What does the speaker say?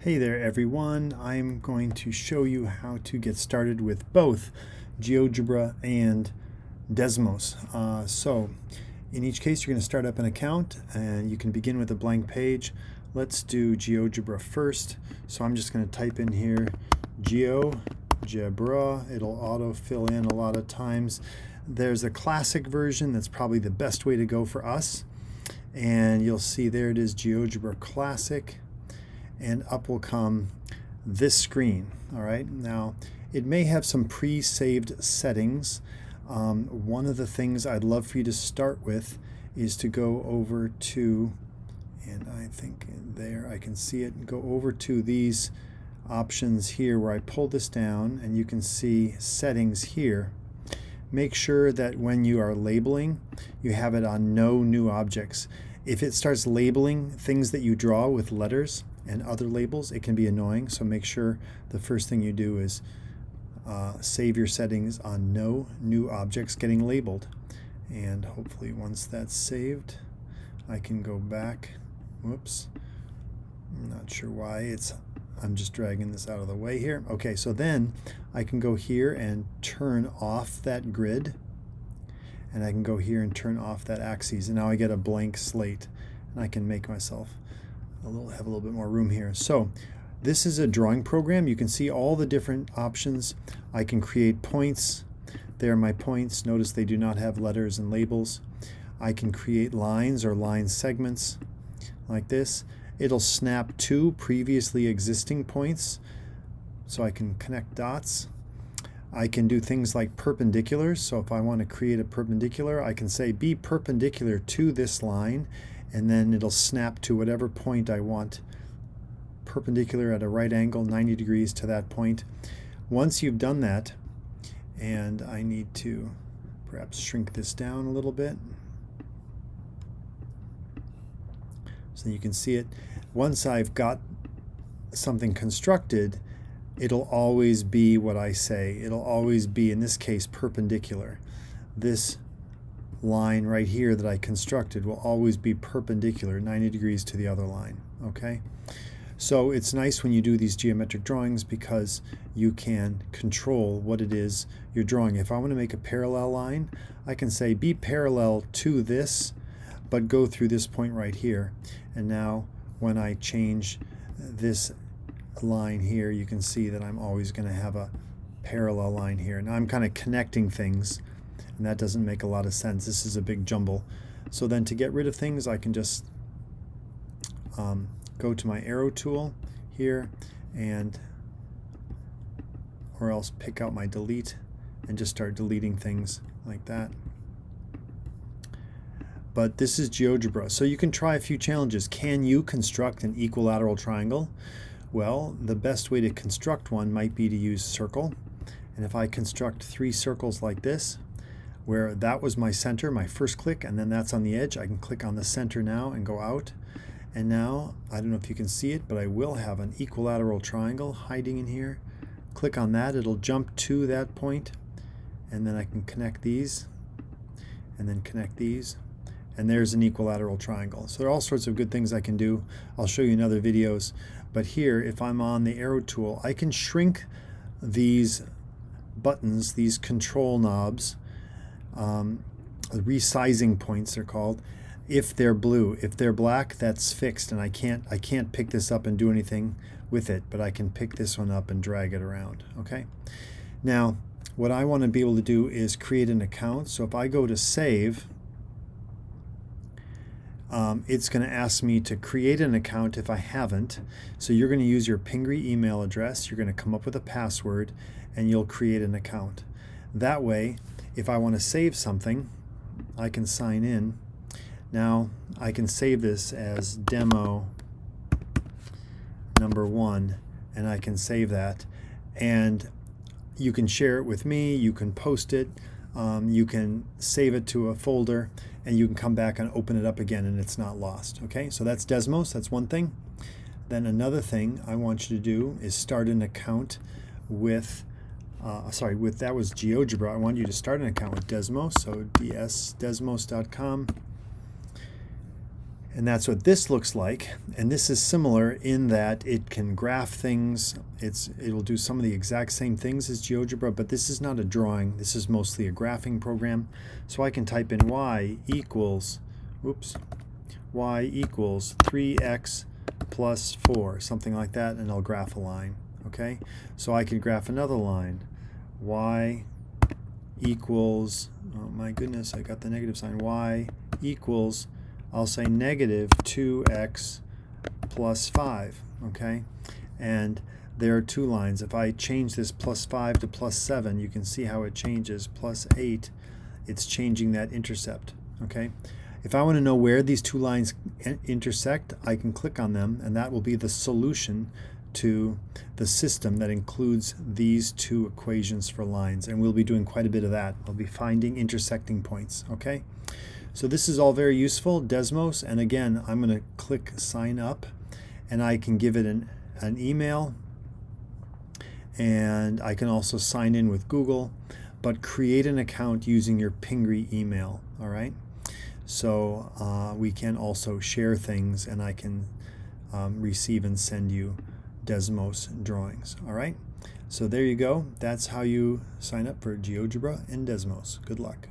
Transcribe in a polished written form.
Hey there everyone, I'm going to show you how to get started with both GeoGebra and Desmos. So in each case you're going to start up an account and you can begin with a blank page. Let's do GeoGebra first. So I'm just going to type in here GeoGebra. It'll auto fill in a lot of times. There's a classic version that's probably the best way to go for us. And you'll see there it is, GeoGebra Classic. And up will come this screen. All right, now it may have some pre-saved settings. One of the things I'd love for you to start with is to go over to, and I think there I can see it, go over to these options here where I pull this down and you can see settings here. Make sure that when you are labeling, you have it on no new objects. If it starts labeling things that you draw with letters and other labels, it can be annoying. So make sure the first thing you do is save your settings on no new objects getting labeled. And hopefully once that's saved, I can go back. Whoops, I'm not sure why I'm just dragging this out of the way here. Okay, so then I can go here and turn off that grid, and I can go here and turn off that axis, and now I get a blank slate, and I can make myself have a little bit more room here. So this is a drawing program. You can see all the different options. I can create points. There are my points. Notice they do not have letters and labels. I can create lines or line segments like this. It'll snap to previously existing points, so I can connect dots. I can do things like perpendiculars. So if I want to create a perpendicular, I can say be perpendicular to this line, and then it'll snap to whatever point I want, perpendicular at a right angle, 90 degrees to that point. Once you've done that, and I need to perhaps shrink this down a little bit so you can see it. Once I've got something constructed, it'll always be what I say. It'll always be, in this case, perpendicular. This line right here that I constructed will always be perpendicular, 90 degrees to the other line. Okay? So it's nice when you do these geometric drawings because you can control what it is you're drawing. If I want to make a parallel line, I can say be parallel to this, but go through this point right here. And now when I change this line here, you can see that I'm always going to have a parallel line here. Now I'm kind of connecting things, and that doesn't make a lot of sense. This is a big jumble. So then to get rid of things, I can just go to my arrow tool here, or else pick out my delete and just start deleting things like that. But this is GeoGebra, so you can try a few challenges. Can you construct an equilateral triangle? Well, the best way to construct one might be to use circle. And if I construct 3 circles like this, where that was my center, my first click, and then that's on the edge, I can click on the center now and go out. And now, I don't know if you can see it, but I will have an equilateral triangle hiding in here. Click on that, it'll jump to that point, and then I can connect these, and then connect these. And there's an equilateral triangle. So there are all sorts of good things I can do. I'll show you in other videos. But here, if I'm on the arrow tool, I can shrink these buttons, these control knobs, resizing points they're called, if they're blue. If they're black, that's fixed, and I can't pick this up and do anything with it, but I can pick this one up and drag it around. Okay? Now, what I want to be able to do is create an account. So if I go to save, it's going to ask me to create an account if I haven't. So you're going to use your Pingree email address, you're going to come up with a password, and you'll create an account. That way, if I want to save something, I can sign in. Now, I can save this as demo number 1, and I can save that. And you can share it with me, you can post it, you can save it to a folder, and you can come back and open it up again and it's not lost. Okay, so that's Desmos, that's one thing. Then another thing I want you to do is start an account with, that was GeoGebra. I want you to start an account with Desmos, so desmos.com. And that's what this looks like. And this is similar in that it can graph things. It will do some of the exact same things as GeoGebra, but this is not a drawing. This is mostly a graphing program. So I can type in y equals 3x plus 4, something like that, and I'll graph a line. Okay? So I can graph another line. Y equals, oh my goodness, I got the negative sign. Y equals, I'll say negative 2x plus 5, okay? And there are two lines. If I change this plus 5 to plus 7, you can see how it changes. Plus 8, it's changing that intercept, okay? If I want to know where these two lines intersect, I can click on them, and that will be the solution to the system that includes these two equations for lines. And we'll be doing quite a bit of that. We'll be finding intersecting points, okay? So this is all very useful, Desmos, and again, I'm going to click sign up, and I can give it an email, and I can also sign in with Google, but create an account using your Pingree email, all right? So we can also share things, and I can receive and send you Desmos drawings, all right? So there you go. That's how you sign up for GeoGebra and Desmos. Good luck.